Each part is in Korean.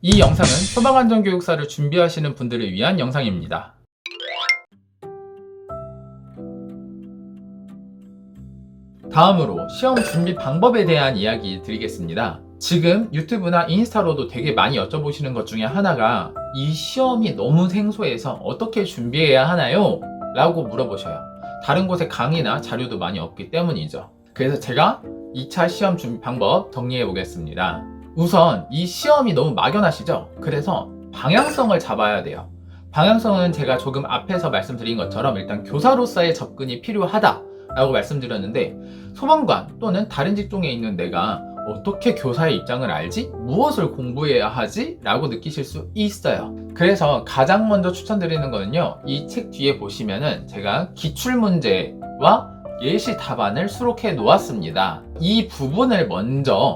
이 영상은 소방안전교육사를 준비하시는 분들을 위한 영상입니다. 다음으로 시험 준비 방법에 대한 이야기 드리겠습니다. 지금 유튜브나 인스타로도 되게 많이 여쭤보시는 것 중에 하나가 이 시험이 너무 생소해서 어떻게 준비해야 하나요? 라고 물어보셔요. 다른 곳에 강의나 자료도 많이 없기 때문이죠. 그래서 제가 2차 시험 준비 방법 정리해 보겠습니다. 우선 이 시험이 너무 막연하시죠? 그래서 방향성을 잡아야 돼요. 방향성은 제가 조금 앞에서 말씀드린 것처럼 일단 교사로서의 접근이 필요하다 라고 말씀드렸는데, 소방관 또는 다른 직종에 있는 내가 어떻게 교사의 입장을 알지? 무엇을 공부해야 하지? 라고 느끼실 수 있어요. 그래서 가장 먼저 추천드리는 거는요, 이 책 뒤에 보시면은 제가 기출문제와 예시 답안을 수록해 놓았습니다. 이 부분을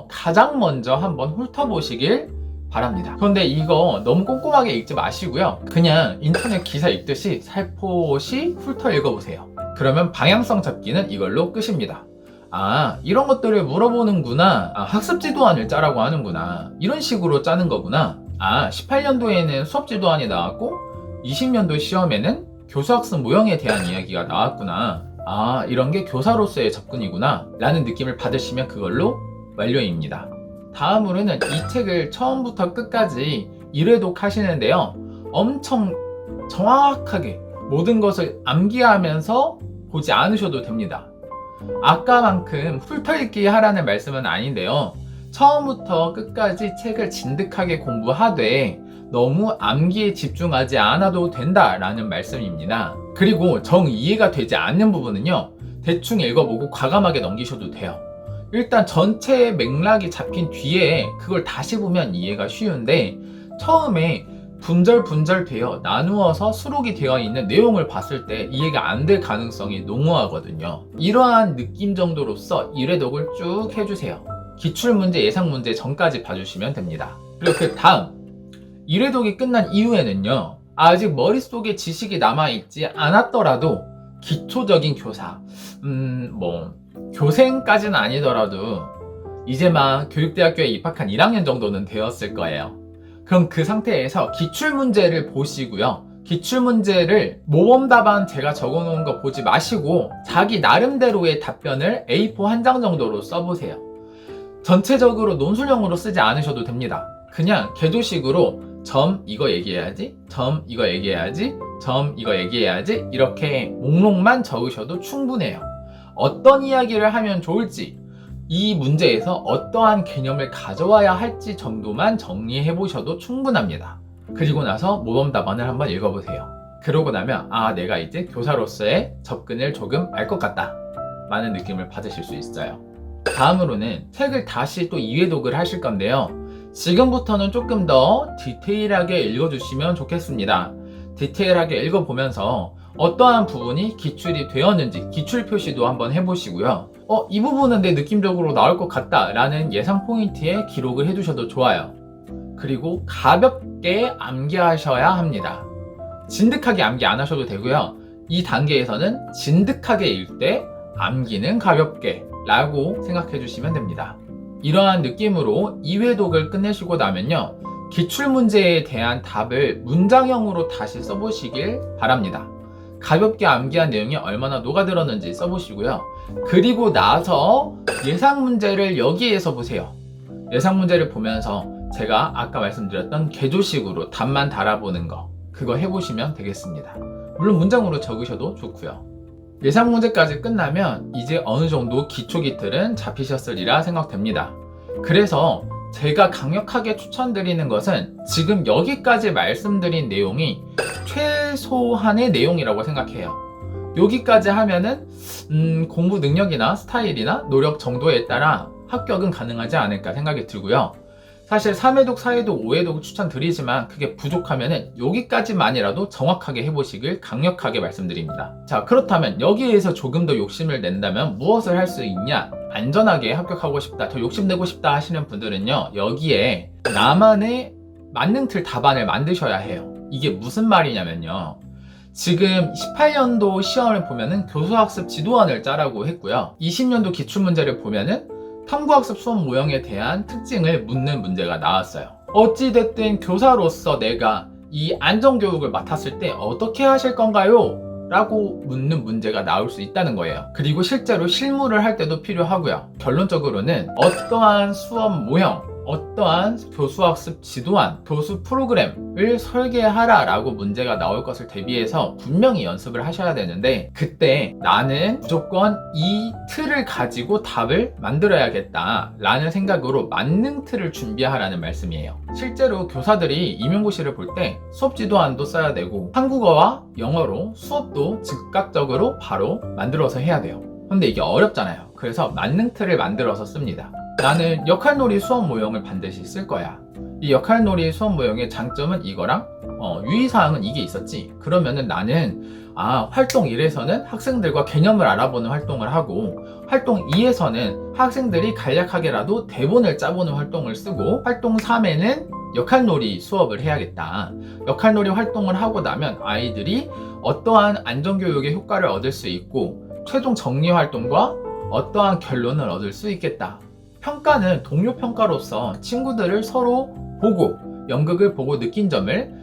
가장 먼저 한번 훑어보시길 바랍니다. 그런데 이거 너무 꼼꼼하게 읽지 마시고요, 그냥 인터넷 기사 읽듯이 살포시 훑어 읽어보세요. 그러면 방향성 잡기는 이걸로 끝입니다. 아, 이런 것들을 물어보는구나. 아, 학습 지도안을 짜라고 하는구나. 이런 식으로 짜는 거구나. 아, 18년도에는 수업 지도안이 나왔고 20년도 시험에는 교수학습 모형에 대한 이야기가 나왔구나. 아, 이런 게 교사로서의 접근이구나 라는 느낌을 받으시면 그걸로 완료입니다. 다음으로는 이 책을 처음부터 끝까지 1회독 하시는데요, 엄청 정확하게 모든 것을 암기하면서 보지 않으셔도 됩니다. 아까만큼 훑어읽기 하라는 말씀은 아닌데요, 처음부터 끝까지 책을 진득하게 공부하되 너무 암기에 집중하지 않아도 된다라는 말씀입니다. 그리고 정 이해가 되지 않는 부분은요, 대충 읽어보고 과감하게 넘기셔도 돼요. 일단 전체의 맥락이 잡힌 뒤에 그걸 다시 보면 이해가 쉬운데, 처음에 분절 되어 나누어서 수록이 되어 있는 내용을 봤을 때 이해가 안 될 가능성이 농후하거든요. 이러한 느낌 정도로서 1회독을 쭉 해주세요. 기출문제, 예상문제 전까지 봐주시면 됩니다. 그리고 그 다음 1회독이 끝난 이후에는요, 아직 머릿속에 지식이 남아있지 않았더라도 기초적인 교사, 교생까지는 아니더라도 이제 막 교육대학교에 입학한 1학년 정도는 되었을 거예요. 그럼 그 상태에서 기출문제를 보시고요, 기출문제를 모범답안 제가 적어놓은 거 보지 마시고 자기 나름대로의 답변을 A4 한 장 정도로 써보세요. 전체적으로 논술형으로 쓰지 않으셔도 됩니다. 그냥 궤도식으로 점 이거 얘기해야지, 점 이거 얘기해야지, 점 이거 얘기해야지, 이렇게 목록만 적으셔도 충분해요. 어떤 이야기를 하면 좋을지, 이 문제에서 어떠한 개념을 가져와야 할지 정도만 정리해 보셔도 충분합니다. 그리고 나서 모범 답안을 한번 읽어보세요. 그러고 나면 아, 내가 이제 교사로서의 접근을 조금 알 것 같다 라는 느낌을 받으실 수 있어요. 다음으로는 책을 다시 또 2회독을 하실 건데요, 지금부터는 조금 더 디테일하게 읽어주시면 좋겠습니다. 디테일하게 읽어보면서 어떠한 부분이 기출이 되었는지 기출 표시도 한번 해보시고요, 이 부분은 내 느낌적으로 나올 것 같다 라는 예상 포인트에 기록을 해두셔도 좋아요. 그리고 가볍게 암기하셔야 합니다. 진득하게 암기 안 하셔도 되고요, 이 단계에서는 진득하게 읽되 암기는 가볍게 라고 생각해 주시면 됩니다. 이러한 느낌으로 2회독을 끝내시고 나면요, 기출문제에 대한 답을 문장형으로 다시 써보시길 바랍니다. 가볍게 암기한 내용이 얼마나 녹아들었는지 써보시고요, 그리고 나서 예상문제를 여기에서 보세요. 예상문제를 보면서 제가 아까 말씀드렸던 궤도식으로 답만 달아보는 거, 그거 해보시면 되겠습니다. 물론 문장으로 적으셔도 좋고요. 예상문제까지 끝나면 이제 어느 정도 기초기틀은 잡히셨으리라 생각됩니다. 그래서 제가 강력하게 추천드리는 것은 지금 여기까지 말씀드린 내용이 최소한의 내용이라고 생각해요. 여기까지 하면은 공부 능력이나 스타일이나 노력 정도에 따라 합격은 가능하지 않을까 생각이 들고요. 사실 3회독, 4회독, 5회독 추천드리지만 그게 부족하면은 여기까지만이라도 정확하게 해보시길 강력하게 말씀드립니다. 자, 그렇다면 여기에서 조금 더 욕심을 낸다면 무엇을 할 수 있냐? 안전하게 합격하고 싶다, 더 욕심내고 싶다 하시는 분들은요, 여기에 나만의 만능틀 답안을 만드셔야 해요. 이게 무슨 말이냐면요, 지금 18년도 시험을 보면은 교수학습 지도안을 짜라고 했고요, 20년도 기출문제를 보면은 탐구학습 수업 모형에 대한 특징을 묻는 문제가 나왔어요. 어찌됐든 교사로서 내가 이 안전교육을 맡았을 때 어떻게 하실 건가요? 라고 묻는 문제가 나올 수 있다는 거예요. 그리고 실제로 실무를 할 때도 필요하고요. 결론적으로는 어떠한 수업 모형, 어떠한 교수학습 지도안, 교수 프로그램을 설계하라 라고 문제가 나올 것을 대비해서 분명히 연습을 하셔야 되는데, 그때 나는 무조건 이 틀을 가지고 답을 만들어야겠다 라는 생각으로 만능 틀을 준비하라는 말씀이에요. 실제로 교사들이 임용고시를 볼 때 수업 지도안도 써야 되고 한국어와 영어로 수업도 즉각적으로 바로 만들어서 해야 돼요. 근데 이게 어렵잖아요. 그래서 만능 틀을 만들어서 씁니다. 나는 역할놀이 수업 모형을 반드시 쓸 거야. 이 역할놀이 수업 모형의 장점은 이거랑 유의사항은 이게 있었지. 그러면은 나는 활동 1에서는 학생들과 개념을 알아보는 활동을 하고, 활동 2에서는 학생들이 간략하게라도 대본을 짜보는 활동을 쓰고, 활동 3에는 역할놀이 수업을 해야겠다. 역할놀이 활동을 하고 나면 아이들이 어떠한 안전교육의 효과를 얻을 수 있고 최종 정리 활동과 어떠한 결론을 얻을 수 있겠다. 평가는 동료 평가로서 친구들을 서로 보고 연극을 보고 느낀 점을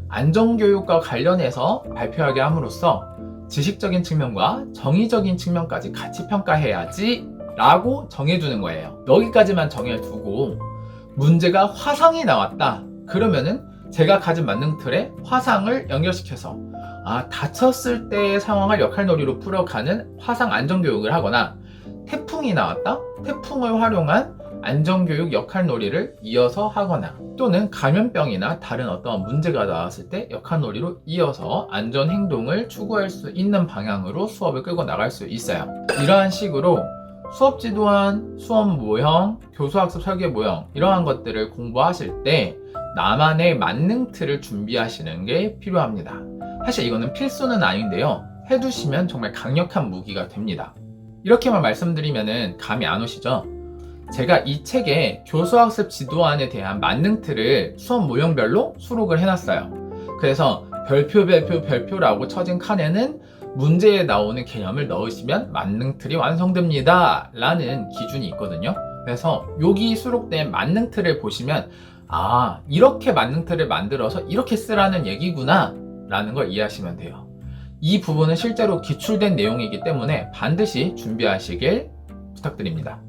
안전교육과 관련해서 발표하게 함으로써 지식적인 측면과 정의적인 측면까지 같이 평가해야지 라고 정해주는 거예요. 여기까지만 정해두고 문제가 화상이 나왔다 그러면은 제가 가진 만능 틀에 화상을 연결시켜서 다쳤을 때의 상황을 역할놀이로 풀어가는 화상 안전교육을 하거나, 태풍이 나왔다? 태풍을 활용한 안전교육 역할놀이를 이어서 하거나, 또는 감염병이나 다른 어떤 문제가 나왔을 때 역할놀이로 이어서 안전행동을 추구할 수 있는 방향으로 수업을 끌고 나갈 수 있어요. 이러한 식으로 수업 지도안, 수업 모형, 교수학습 설계 모형 이러한 것들을 공부하실 때 나만의 만능 틀을 준비하시는 게 필요합니다. 사실 이거는 필수는 아닌데요. 해두시면 정말 강력한 무기가 됩니다. 이렇게만 말씀드리면 감이 안 오시죠? 제가 이 책에 교수학습 지도안에 대한 만능 틀을 수업 모형별로 수록을 해놨어요. 그래서 별표라고 쳐진 칸에는 문제에 나오는 개념을 넣으시면 만능 틀이 완성됩니다 라는 기준이 있거든요. 그래서 여기 수록된 만능 틀을 보시면 이렇게 만능 틀을 만들어서 이렇게 쓰라는 얘기구나 라는 걸 이해하시면 돼요. 이 부분은 실제로 기출된 내용이기 때문에 반드시 준비하시길 부탁드립니다.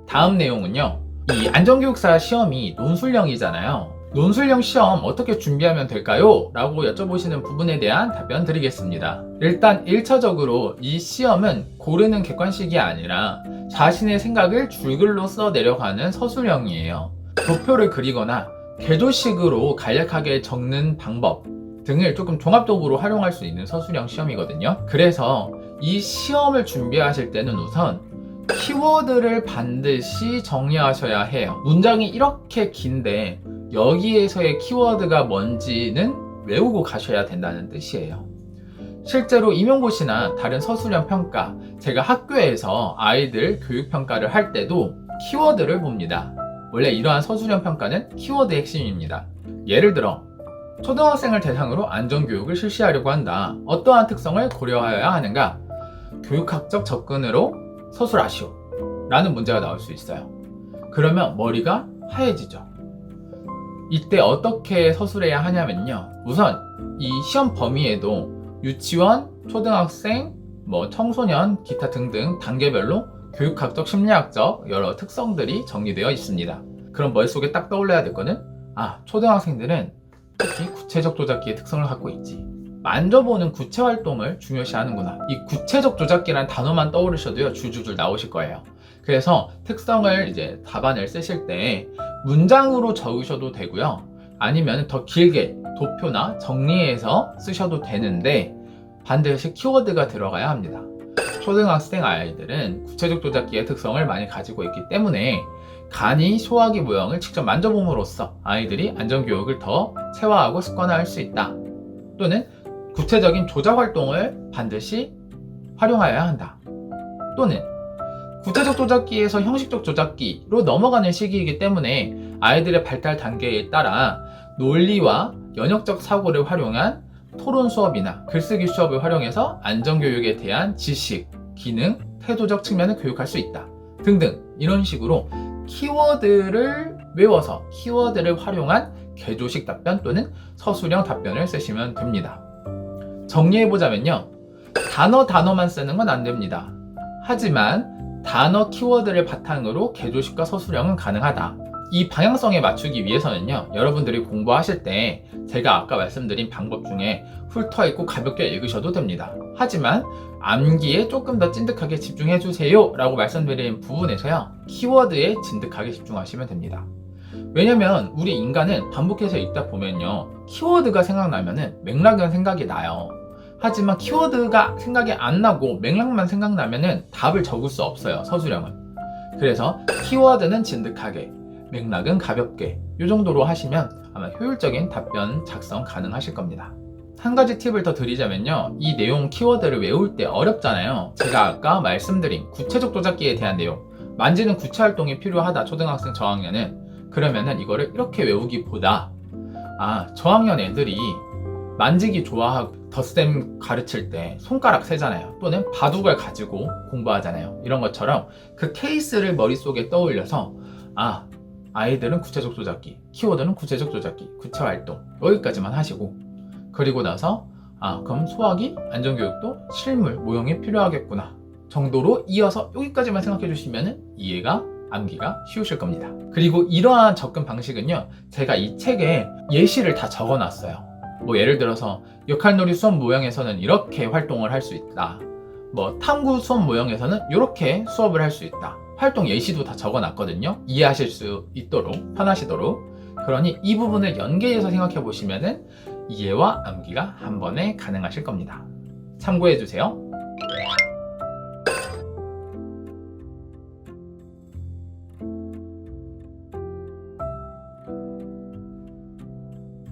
다음 내용은요, 이 안전교육사 시험이 논술형이잖아요. 논술형 시험 어떻게 준비하면 될까요? 라고 여쭤보시는 부분에 대한 답변 드리겠습니다. 일단 1차적으로 이 시험은 고르는 객관식이 아니라 자신의 생각을 줄글로 써 내려가는 서술형이에요. 도표를 그리거나 궤도식으로 간략하게 적는 방법 등을 조금 종합적으로 활용할 수 있는 서술형 시험이거든요. 그래서 이 시험을 준비하실 때는 우선 키워드를 반드시 정리하셔야 해요. 문장이 이렇게 긴데 여기에서의 키워드가 뭔지는 외우고 가셔야 된다는 뜻이에요. 실제로 임용고시나 다른 서술형 평가, 제가 학교에서 아이들 교육평가를 할 때도 키워드를 봅니다. 원래 이러한 서술형 평가는 키워드의 핵심입니다. 예를 들어 초등학생을 대상으로 안전교육을 실시하려고 한다. 어떠한 특성을 고려하여야 하는가? 교육학적 접근으로 서술하시오 라는 문제가 나올 수 있어요. 그러면 머리가 하얘지죠. 이때 어떻게 서술해야 하냐면요, 우선 이 시험 범위에도 유치원, 초등학생, 청소년, 기타 등등 단계별로 교육학적, 심리학적 여러 특성들이 정리되어 있습니다. 그럼 머릿속에 딱 떠올려야 될 거는 초등학생들은 특히 구체적 조작기의 특성을 갖고 있지. 만져보는 구체 활동을 중요시 하는구나. 이 구체적 조작기란 단어만 떠오르셔도요, 줄줄줄 나오실 거예요. 그래서 특성을 이제 답안을 쓰실 때 문장으로 적으셔도 되고요. 아니면 더 길게 도표나 정리해서 쓰셔도 되는데 반드시 키워드가 들어가야 합니다. 초등학생 아이들은 구체적 조작기의 특성을 많이 가지고 있기 때문에 간이 소화기 모형을 직접 만져봄으로써 아이들이 안전교육을 더 체화하고 습관화할 수 있다. 또는 구체적인 조작 활동을 반드시 활용하여야 한다. 또는 구체적 조작기에서 형식적 조작기로 넘어가는 시기이기 때문에 아이들의 발달 단계에 따라 논리와 연역적 사고를 활용한 토론 수업이나 글쓰기 수업을 활용해서 안전교육에 대한 지식, 기능, 태도적 측면을 교육할 수 있다. 등등 이런 식으로 키워드를 외워서 키워드를 활용한 개조식 답변 또는 서술형 답변을 쓰시면 됩니다. 정리해보자면요. 단어만 쓰는 건 안 됩니다. 하지만 단어 키워드를 바탕으로 개조식과 서술형은 가능하다. 이 방향성에 맞추기 위해서는요, 여러분들이 공부하실 때 제가 아까 말씀드린 방법 중에 훑어읽고 가볍게 읽으셔도 됩니다. 하지만 암기에 조금 더 찐득하게 집중해주세요 라고 말씀드린 부분에서요, 키워드에 진득하게 집중하시면 됩니다. 왜냐면 우리 인간은 반복해서 읽다 보면요, 키워드가 생각나면은 맥락은 생각이 나요. 하지만 키워드가 생각이 안 나고 맥락만 생각나면은 답을 적을 수 없어요, 서술형은. 그래서 키워드는 진득하게, 맥락은 가볍게, 이 정도로 하시면 아마 효율적인 답변 작성 가능하실 겁니다. 한 가지 팁을 더 드리자면요, 이 내용 키워드를 외울 때 어렵잖아요. 제가 아까 말씀드린 구체적 조작기에 대한 내용, 만지는 구체 활동이 필요하다, 초등학생 저학년은. 그러면은 이거를 이렇게 외우기보다, 저학년 애들이 만지기 좋아하고 덧셈 가르칠 때 손가락 세잖아요. 또는 바둑을 가지고 공부하잖아요. 이런 것처럼 그 케이스를 머릿속에 떠올려서 아이들은 구체적 조작기, 키워드는 구체적 조작기, 구체 활동, 여기까지만 하시고, 그리고 나서 그럼 수학이 안전교육도 실물, 모형이 필요하겠구나 정도로 이어서 여기까지만 생각해 주시면 이해가, 암기가 쉬우실 겁니다. 그리고 이러한 접근 방식은요, 제가 이 책에 예시를 다 적어 놨어요. 뭐 예를 들어서 역할놀이 수업 모형에서는 이렇게 활동을 할 수 있다, 뭐 탐구 수업 모형에서는 이렇게 수업을 할 수 있다, 활동 예시도 다 적어 놨거든요. 이해하실 수 있도록, 편하시도록. 그러니 이 부분을 연계해서 생각해 보시면은 이해와 암기가 한 번에 가능하실 겁니다. 참고해 주세요.